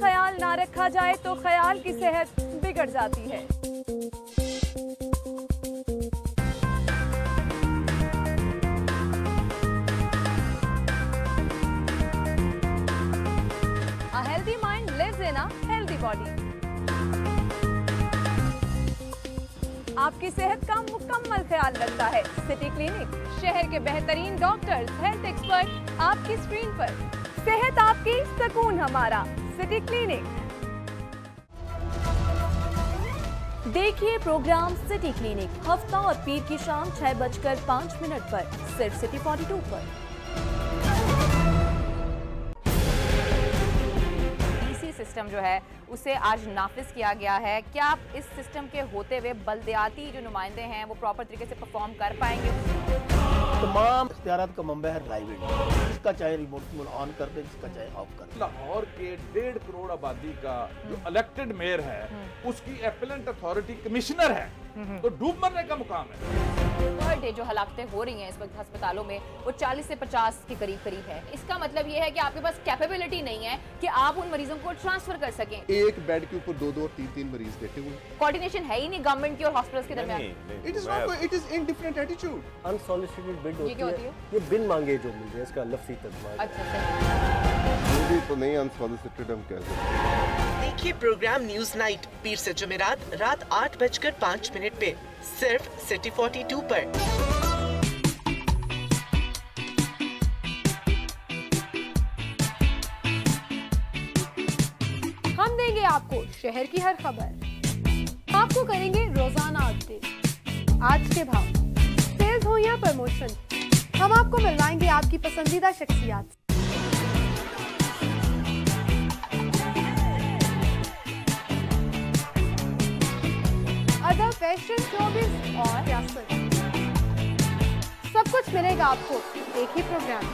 ख्याल ना रखा जाए तो ख्याल की सेहत बिगड़ जाती है। A healthy mind lives in a healthy body. आपकी सेहत का मुकम्मल ख्याल रखता है। सिटी क्लिनिक, शहर के बेहतरीन डॉक्टर्स, हेल्थ एक्सपर्ट आपकी स्क्रीन पर। सेहत आपकी, सुकून हमारा। City clinic. देखिए प्रोग्राम सिटी क्लिनिक हफ्ता और पीर की शाम 6:05 पर सिर्फ सिटी 42 पर। सिस्टम जो है उसे आज नाफिज किया गया है। क्या आप इस सिस्टम के होते हुए बल्दियाती जो नुमाइंदे हैं वो प्रॉपर तरीके से परफॉर्म कर पाएंगे? तमाम इख्तियारात का मंबा है प्राइवेट, जिसका चाहे रिमोट ऑन कर दे, जिसका चाहे ऑफ कर दे। लाहौर के 1.5 करोड़ आबादी का जो इलेक्टेड मेयर है उसकी एपेलेंट अथॉरिटी कमिश्नर है, तो डूब मरने का मुकाम है। पर डे जो हलाकतें हो रही हैं इस वक्त अस्पतालों में वो 40 से 50 के करीब है। इसका मतलब ये है कि आपके पास कैपेबिलिटी नहीं है कि आप उन मरीजों को ट्रांसफर कर सकें। एक बेड के ऊपर 2 और 3 मरीज बैठे हुए। कोऑर्डिनेशन है ही नहीं गवर्नमेंट की और हॉस्पिटल्स के दरमियान। It is not, it is indifferent attitude. Unsolicited bid होती है, ये बिन मांगे जो मिल जाए, इसका लफ्ज़ी तर्जुमा। अच्छा मुझे तो नहीं अनसॉलिसिटेड हम कह सकते। देखिए प्रोग्राम न्यूज नाइट पीर से जुमेरात रात 8:05 पे सिर्फ सिटी 42 पर। हम देंगे आपको शहर की हर खबर, आपको करेंगे रोजाना अपडेट, आज के भाव, सेल्स हो या प्रमोशन, हम आपको मिलवाएंगे आपकी पसंदीदा शख्सियात। अदब, फैशन, शोबिज़ और सियासत, सब कुछ मिलेगा आपको एक ही प्रोग्राम।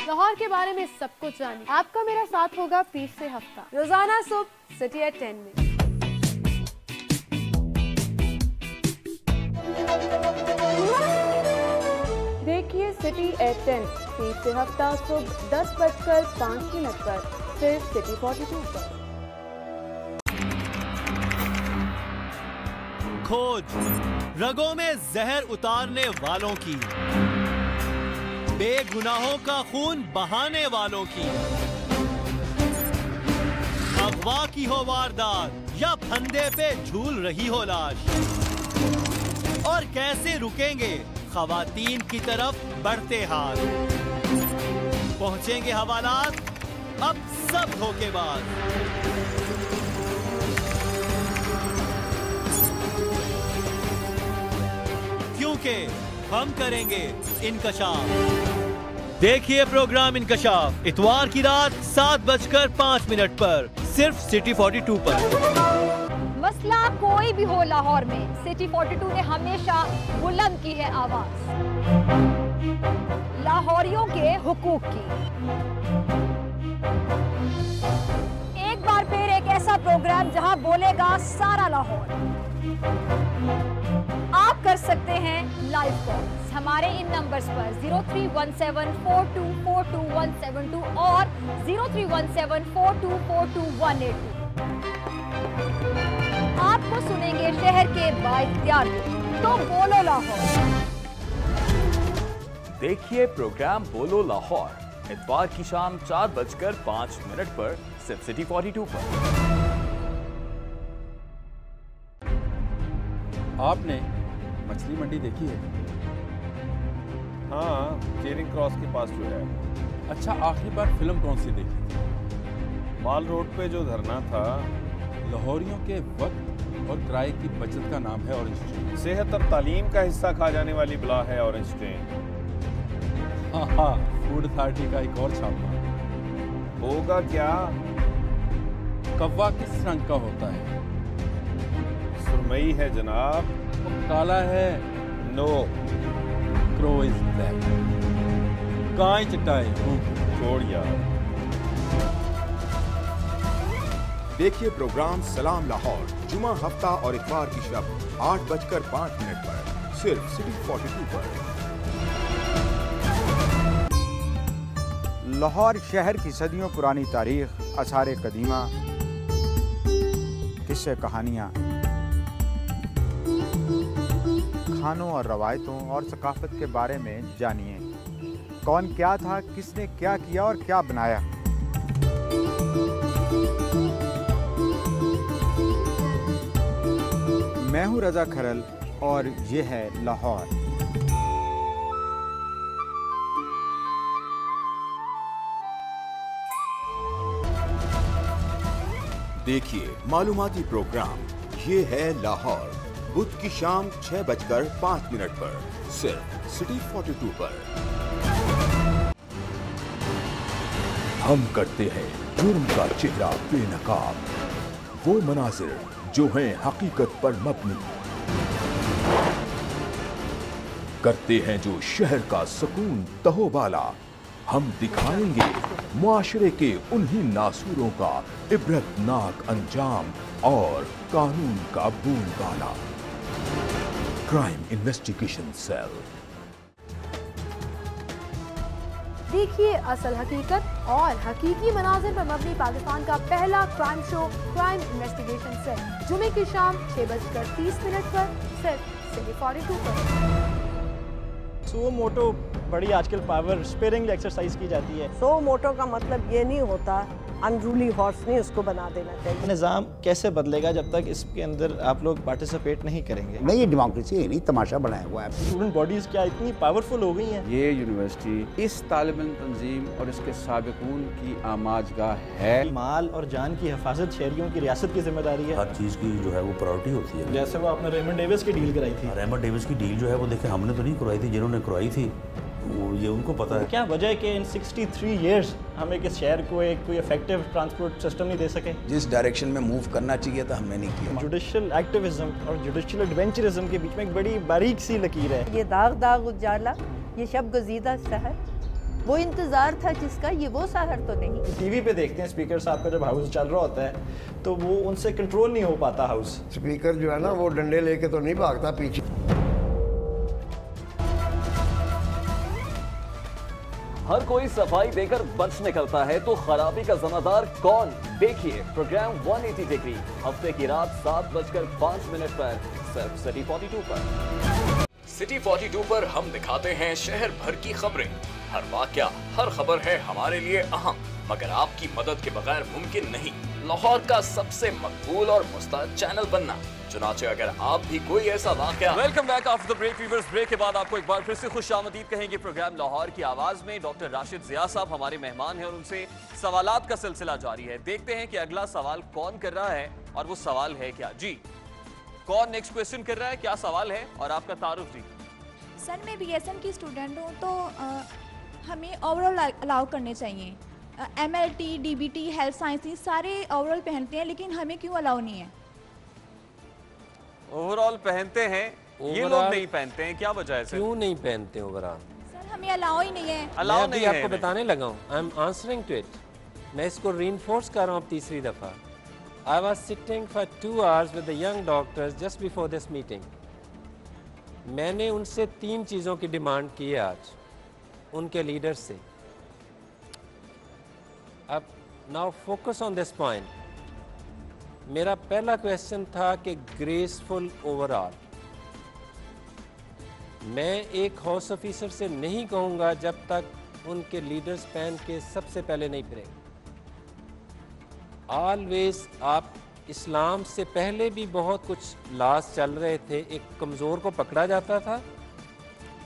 लाहौर के बारे में सब कुछ जानिए। आपका मेरा साथ होगा पीर से हफ्ता, रोजाना सुबह सिटी एट 10 में। देखिए सिटी एट 10 पीर से हफ्ता सुबह 10:05 पर सिर्फ सिटी 42 पर। खोज रगों में जहर उतारने वालों की, बेगुनाहों का खून बहाने वालों की, अगवा की हो वारदात या फंदे पे झूल रही हो लाश, और कैसे रुकेंगे खवातीन की तरफ बढ़ते हाथ। पहुंचेंगे हवालात अब सब धोखेबाज। क्योंकि हम करेंगे इनकशाफ। देखिए प्रोग्राम इनकशाफ इतवार की रात 7:05 पर सिर्फ सिटी 42 पर। मसला कोई भी हो लाहौर में, सिटी 42 ने हमेशा बुलंद की है आवाज लाहौरियों के हुकूक की। एक बार फिर एक ऐसा प्रोग्राम जहां बोलेगा सारा लाहौर। आप कर सकते हैं लाइव कॉल हमारे इन नंबर्स पर 031742422172 और 031742428182। आपको सुनेंगे शहर के बाइख्तियार, तो बोलो लाहौर। देखिए प्रोग्राम बोलो लाहौर इतवार की शाम 4:05 पर सिर्फ सिटी 42 पर। आपने मछली मंडी देखी है? हाँ, चेरिंग क्रॉस के पास जो है। अच्छा, आखिरी बार फिल्म कौन सी देखी थी? माल रोड पे जो धरना था। लाहौरियों के वक्त और किराए की बचत का नाम है ऑरेंज ट्रेन। सेहत और तालीम का हिस्सा खा जाने वाली बला है ऑरेंज ट्रेन। हाँ, फूड अथॉरिटी का एक और छापा। होगा क्या? कौवा किस रंग का होता है? सुरमई है जनाब। काला है? नो। Crow is black. गाय चटाई। छोड़ यार। देखिए प्रोग्राम सलाम लाहौर जुमा हफ्ता और इतवार की शब 8:05 पर सिर्फ सिटी 42 पर। लाहौर शहर की सदियों पुरानी तारीख, आसार कदीमा, किस्से कहानियाँ, खानों और रवायतों और सकाफत के बारे में जानिए। कौन क्या था, किसने क्या किया और क्या बनाया। मैं हूं रजा खरल और ये है लाहौर। देखिए मालूमाती प्रोग्राम ये है लाहौर, बुध की शाम 6:05 पर सिर्फ सिटी 42 पर। हम करते हैं जुर्म का चेहरा बेनकाब, वो मनाजिर जो हैं हकीकत पर मबनी, करते हैं जो शहर का सुकून तहोबाला। हम दिखाएंगे मुआशरे के उन्हीं नासूरों का इबरतनाक अंजाम और कानून का बोलबाला। Crime investigation cell. देखिए असल हकीकत और हकीकी मनाजिर पर मबनी पाकिस्तान का पहला crime show crime investigation cell जुमे की शाम 6:30 पर सिर्फ सिटी 42 पर। सो मोटो बड़ी आजकल पावर स्पेयरिंग एक्सरसाइज की जाती है। सो मोटो का मतलब ये नहीं होता अनरूली हॉर्स नहीं उसको बना देना चाहिए। निज़ाम कैसे बदलेगा जब तक इसके अंदर आप लोग पार्टिसिपेट नहीं करेंगे? नहीं, ये डेमोक्रेसी है नहीं, तमाशा बनाया हुआ है। स्टूडेंट बॉडीज क्या इतनी पावरफुल हो गई हैं? ये यूनिवर्सिटी इस तालिब इल्म तंजीम और इसके साबिकून की आमाजगाह है। माल और जान की हिफाजत शहरियों की रियासत की जिम्मेदारी है। हर चीज़ की जो है वो प्रायोरिटी होती है। जैसे वो आपने रेमंड डेविस की डील कराई थी। रेमंड डेविस की डील जो है वो देखे हमने तो नहीं करवाई थी, जिन्होंने करवाई थी वो ये उनको पता है। क्या वजह है कि इन 63 इयर्स हम एक शहर को एक कोई इफेक्टिव ट्रांसपोर्ट सिस्टम नहीं दे सके? जिस डायरेक्शन में मूव करना चाहिए था हमने नहीं किया। जुडिशियल एक्टिविज्म और जुडिशियल एडवेंचरिज्म के बीच में एक बड़ी बारीक सी लकीर है। ये दाग दाग उजाला, ये शब गुज़ीदा शहर, वो इंतजार था जिसका, ये वो शहर तो नहीं। टीवी पे देखते हैं स्पीकर साहब का जब हाउस चल रहा होता है तो वो उनसे कंट्रोल नहीं हो पाता हाउस। स्पीकर जो है ना वो डंडे लेके तो नहीं भागता पीछे। हर कोई सफाई देकर बच निकलता है तो खराबी का जिम्मेदार कौन? देखिए प्रोग्राम 180 डिग्री हफ्ते की रात 7:05 पर सिर्फ सिटी 42 पर। सिटी 42 पर हम दिखाते हैं शहर भर की खबरें। हर वाकया, हर खबर है हमारे लिए अहम, मगर आपकी मदद के बगैर मुमकिन नहीं लाहौर का सबसे मकबूल और मुस्तैद चैनल बनना। चुनाचे अगर आप भी कोई ऐसा वाकया। Welcome back after the break viewers. Break के बाद आपको एक बार फिर से खुशामदीद कहेंगे प्रोग्राम लाहौर की आवाज में। डॉक्टर राशिद जिया साहब हमारे मेहमान हैं और उनसे सवालात का सिलसिला जारी है। देखते हैं कि अगला सवाल कौन कर रहा है और वो सवाल है क्या। जी कौन नेक्स्ट क्वेश्चन कर रहा है, क्या सवाल है और आपका तारुफ? जी सर मैं बीएसएम की स्टूडेंट हूँ तो हमें ओवरऑल अलाउ करने चाहिए। एमएलटी, डीबीटी, हेल्थ साइंसेस सारे ओवरऑल पहनते हैं लेकिन हमें क्यों अलाउ नहीं है? ओवरऑल पहनते हैं, ये लोग नहीं पहनते हैं, क्या वजह है? क्यों नहीं पहनते ओवरऑल? सर हमें अलाउ ही नहीं है। अलाउ नहीं है, आपको बताने लगा हूँ। I am answering to it. मैं इसको रीइंफोर्स कर रहा हूँ तीसरी दफा। I was sitting for 2 hours with the young doctors just before this meeting. मैंने उनसे 3 चीज़ों की डिमांड की है आज उनके लीडर से। अब now focus on this point. मेरा पहला क्वेश्चन था कि ग्रेसफुल ओवरऑल। मैं एक हाउस ऑफिसर से नहीं कहूँगा जब तक उनके लीडर्स पहन के सबसे पहले नहीं फिरेंगे। ऑलवेज आप इस्लाम से पहले भी बहुत कुछ लॉज चल रहे थे। एक कमज़ोर को पकड़ा जाता था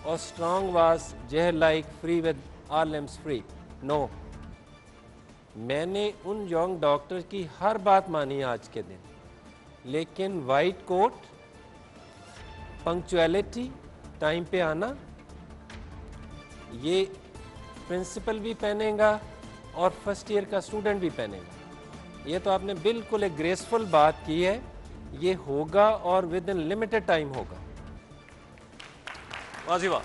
और स्ट्रॉन्ग वाज जहर like free with all limbs free. No, मैंने उन यंग डॉक्टर की हर बात मानी आज के दिन, लेकिन वाइट कोट, पंक्चुअलिटी, टाइम पे आना, ये प्रिंसिपल भी पहनेगा और फर्स्ट ईयर का स्टूडेंट भी पहनेगा। ये तो आपने बिल्कुल एक ग्रेसफुल बात की है। ये होगा और विद इन लिमिटेड टाइम होगा। वाह जी वाह,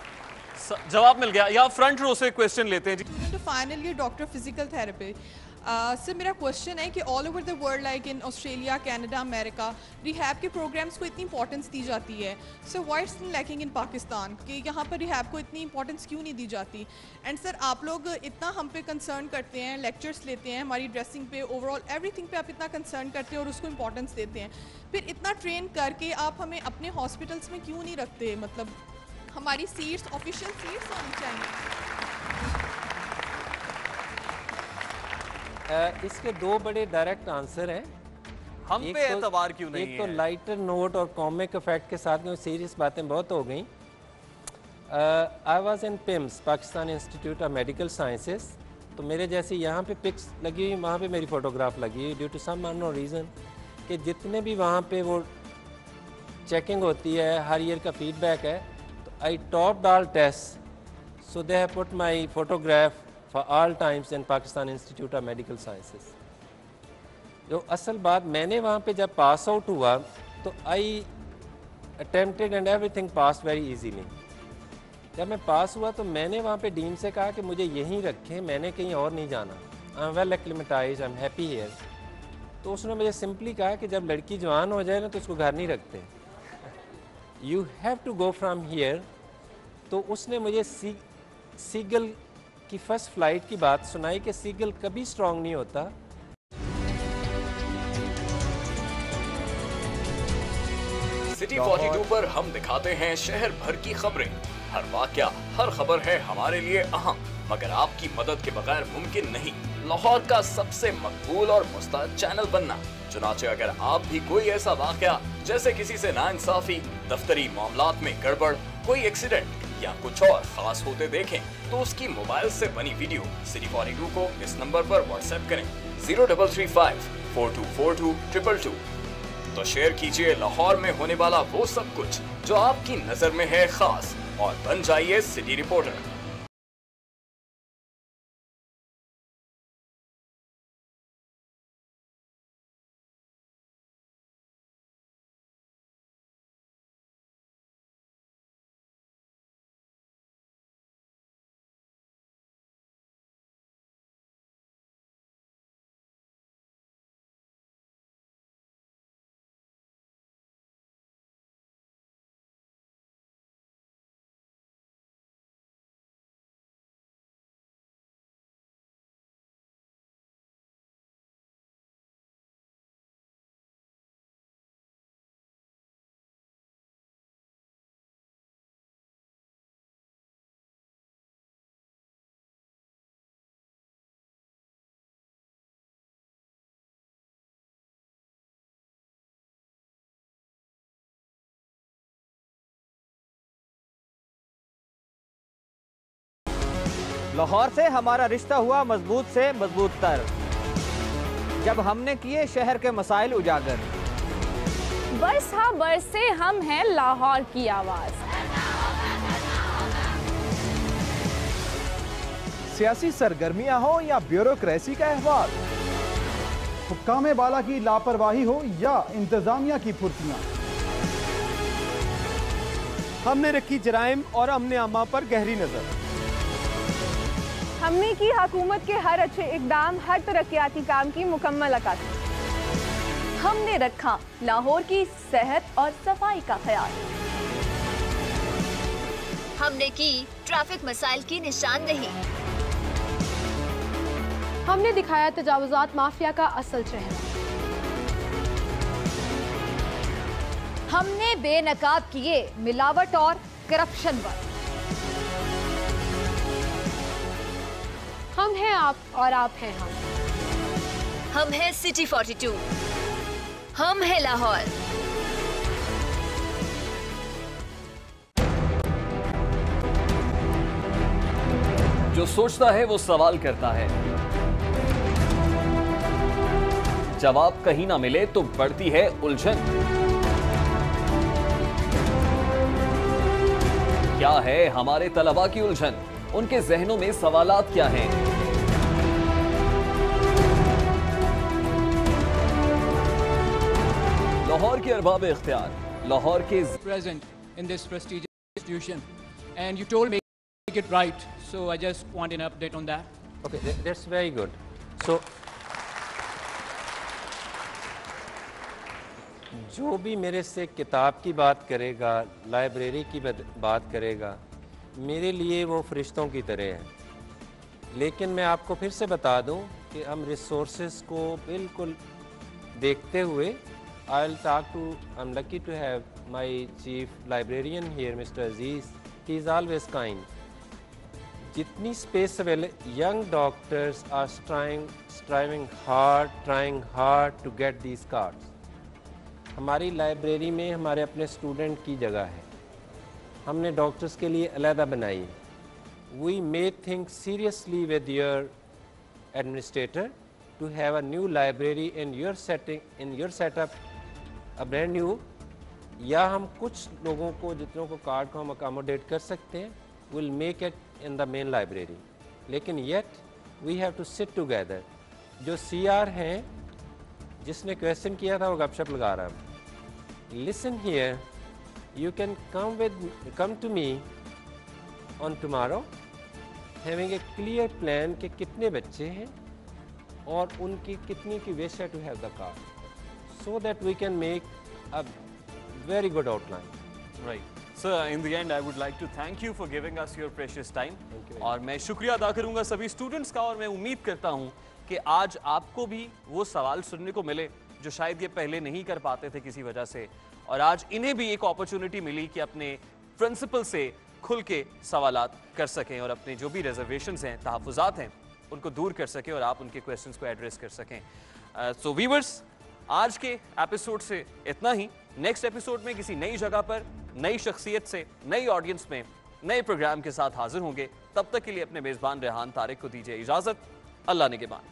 जवाब मिल गया। यहाँ फ्रंट रो से क्वेश्चन लेते हैं जी। तो finally doctor physical therapy sir मेरा क्वेश्चन है कि all over the world like in Australia, Canada, America rehab के प्रोग्राम्स को इतनी इंपॉर्टेंस दी जाती है। So why it's lacking in Pakistan कि यहाँ पर रिहैब को इतनी इंपॉर्टेंस क्यों नहीं दी जाती? एंड सर आप लोग इतना हम पे कंसर्न करते हैं, लेक्चर्स लेते हैं, हमारी ड्रेसिंग पे, ओवरऑल एवरीथिंग पे आप इतना कंसर्न करते हैं और उसको इंपॉर्टेंस देते हैं, फिर इतना ट्रेन करके आप हमें अपने हॉस्पिटल्स में क्यों नहीं रखते? मतलब हमारी सीट्स ऑफिशियल सीट्स होनी चाहिए। इसके 2 बड़े डायरेक्ट आंसर हैं। हम पे एतबार क्यों नहीं एक तो लाइटर नोट और कॉमिक इफेक्ट के साथ में सीरियस बातें बहुत हो गई। I was in PIMS, Pakistan Institute of Medical sciences. तो मेरे जैसे यहाँ पे पिक्स लगी हुई, वहाँ पे मेरी फ़ोटोग्राफ लगी हुई due to some unknown reason कि जितने भी वहाँ पे वो चेकिंग होती है, हर ईयर का फीडबैक है, तो I topped all test, so they have put my photograph for all times in Pakistan Institute of Medical Sciences. जो असल बात, मैंने वहाँ पे जब पास आउट हुआ तो आई attempted and everything pass very easily. जब मैं पास हुआ तो मैंने वहाँ पे डीन से कहा कि मुझे यहीं रखें, मैंने कहीं और नहीं जाना, आई am well acclimatise, I am happy here. तो उसने मुझे सिंपली कहा कि जब लड़की जवान हो जाए ना तो उसको घर नहीं रखते, you have to go from here. तो उसने मुझे सीगल की फर्स्ट फ्लाइट की बात सुनाई कि सीगल कभी स्ट्रांग नहीं होता। सिटी 42 पर हम दिखाते हैं शहर भर की खबरें। हर वाकया, हर खबर है हमारे लिए अहम, मगर आपकी मदद के बगैर मुमकिन नहीं लाहौर का सबसे मकबूल और मुस्तैद चैनल बनना। चुनाचे अगर आप भी कोई ऐसा वाकया, जैसे किसी से नाइंसाफी, दफ्तरी मामलात में गड़बड़, कोई एक्सीडेंट या कुछ और खास होते देखें तो उसकी मोबाइल से बनी वीडियो सिटी 42 को इस नंबर पर व्हाट्सएप करें 0335 4242 222। तो शेयर कीजिए लाहौर में होने वाला वो सब कुछ जो आपकी नजर में है खास, और बन जाइए सिटी रिपोर्टर। लाहौर से हमारा रिश्ता हुआ मजबूत से मजबूत तर, जब हमने किए शहर के मसाइल उजागर। बस हाँ बस से हम हैं लाहौर की आवाज। सियासी सरगर्मियां हो या ब्यूरोक्रेसी का अहवाल, हुक्काम बाला की लापरवाही हो या इंतजामिया की फुर्तियां, हमने रखी जराइम और अमने आमा पर गहरी नजर। हमने की हुकूमत के हर अच्छे इकदाम, हर तरक्याती काम की मुकम्मल अक्कासी। हमने रखा लाहौर की सेहत और सफाई का ख्याल। हमने की ट्रैफिक मसाइल की निशानदेही। हमने दिखाया तजावुजात माफिया का असल चेहरा। हमने बेनकाब किए मिलावट और करप्शन पर। हम हैं आप और आप हैं हम। हम हैं सिटी 42, हम हैं लाहौर। जो सोचता है वो सवाल करता है, जवाब कहीं ना मिले तो बढ़ती है उलझन। क्या है हमारे तलबा की उलझन? उनके जहनों में सवालात क्या हैं? लाहौर के अरबाब इख्तियार, लाहौर के present in this prestigious institution, and you told me to make it right, so I just want an update on that. Okay, that's very good. So, जो भी मेरे से किताब की बात करेगा, लाइब्रेरी की बात करेगा, मेरे लिए वो फरिश्तों की तरह है। लेकिन मैं आपको फिर से बता दूं कि हम रिसोर्सेज को बिल्कुल देखते हुए, I am lucky to have my chief librarian here mister Aziz, he is always kind. जितनी space available, young doctors are trying hard to get these cards. हमारी लाइब्रेरी में हमारे अपने स्टूडेंट की जगह है, हमने डॉक्टर्स के लिए अलहदा बनाई है। We may think seriously with your administrator to have a new library in your setting, in your setup, a brand new, या हम कुछ लोगों को, जितनों को कार्ड को हम अकोमोडेट कर सकते हैं, will make it in the main library. लेकिन yet we have to sit together. जो CR हैं, जिसने क्वेश्चन किया था वो गपशप लगा रहा है। Listen here, you can come to me on tomorrow having a clear plan कि कितने बच्चे हैं और उनकी कितनी की विश है to have the card, so that we can make a very good outline. Right. Sir, in the end, I would like to thank you for giving us your precious time. और मैं शुक्रिया अदा करूंगा सभी students का, और मैं उम्मीद करता हूं कि आज आपको भी वो सवाल सुनने को मिले जो शायद ये पहले नहीं कर पाते थे किसी वजह से, और आज इन्हें भी एक अपॉर्चुनिटी मिली कि अपने प्रिंसिपल से खुल के सवालात कर सकें और अपने जो भी रिजर्वेशंस हैं, तहफ़्फ़ुज़ात हैं, उनको दूर कर सकें और आप उनके क्वेश्चंस को एड्रेस कर सकें। सो व्यूअर्स, आज के एपिसोड से इतना ही। नेक्स्ट एपिसोड में किसी नई जगह पर, नई शख्सियत से, नई ऑडियंस में, नए प्रोग्राम के साथ हाजिर होंगे। तब तक के लिए अपने मेज़बान रेहान तारिक को दीजिए इजाज़त। अल्लाह निगहबान।